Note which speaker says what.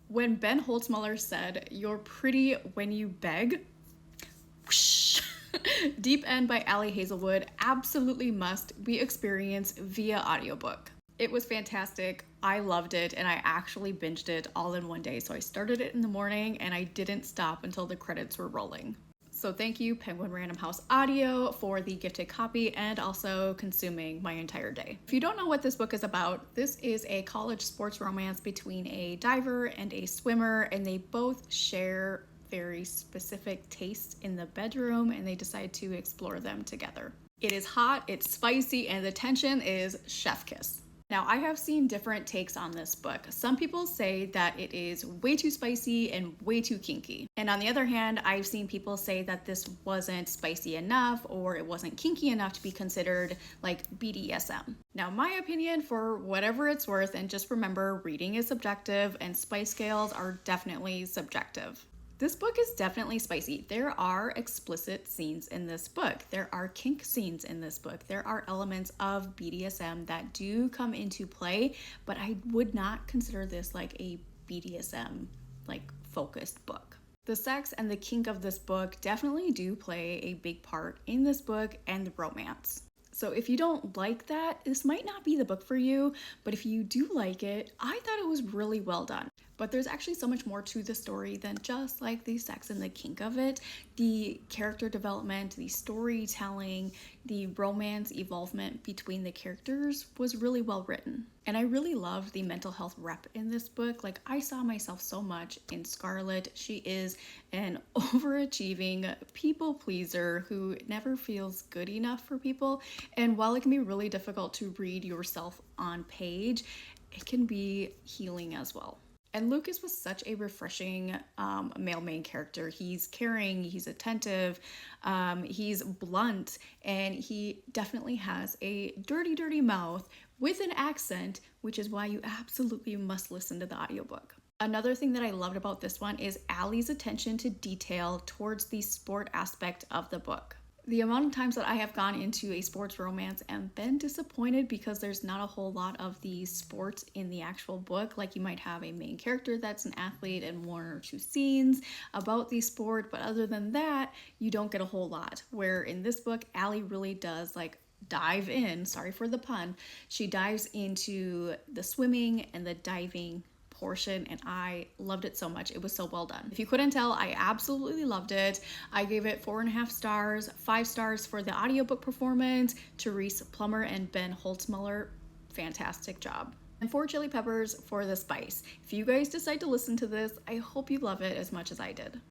Speaker 1: When Ben Holtzmuller said, "You're pretty when you beg," whoosh, Deep End by Ali Hazelwood absolutely must be experienced via audiobook. It was fantastic. I loved it, and I actually binged it all in one day. So I started it in the morning and I didn't stop until the credits were rolling. So thank you, Penguin Random House Audio, for the gifted copy and also consuming my entire day. If you don't know what this book is about, this is a college sports romance between a diver and a swimmer, and they both share very specific tastes in the bedroom, and they decide to explore them together. It is hot, it's spicy, and the tension is chef kiss. Now, I have seen different takes on this book. Some people say that it is way too spicy and way too kinky. And on the other hand, I've seen people say that this wasn't spicy enough or it wasn't kinky enough to be considered like BDSM. Now, my opinion, for whatever it's worth, and just remember, reading is subjective and spice scales are definitely subjective. This book is definitely spicy. There are explicit scenes in this book. There are kink scenes in this book. There are elements of BDSM that do come into play, but I would not consider this like a BDSM focused book. The sex and the kink of this book definitely do play a big part in this book and the romance. So if you don't like that, this might not be the book for you, but if you do like it, I thought it was really well done. But there's actually so much more to the story than just like the sex and the kink of it. The character development, the storytelling, the romance evolvement between the characters was really well written. And I really loved the mental health rep in this book. Like, I saw myself so much in Scarlett. She is an overachieving people pleaser who never feels good enough for people. And while it can be really difficult to read yourself on page, it can be healing as well. And Lucas was such a refreshing male main character. He's caring, he's attentive, he's blunt, and he definitely has a dirty, dirty mouth with an accent, which is why you absolutely must listen to the audiobook. Another thing that I loved about this one is Allie's attention to detail towards the sport aspect of the book. The amount of times that I have gone into a sports romance and been disappointed because there's not a whole lot of the sports in the actual book. Like, you might have a main character that's an athlete and one or two scenes about the sport, but other than that, you don't get a whole lot. Where in this book, Allie really does dive in, sorry for the pun, she dives into the swimming and the diving portion, and I loved it so much. It was so well done. If you couldn't tell, I absolutely loved it. I gave it 4.5 stars, 5 stars for the audiobook performance. Therese Plummer and Ben Holtzmuller, fantastic job. And 4 chili peppers for the spice. If you guys decide to listen to this, I hope you love it as much as I did.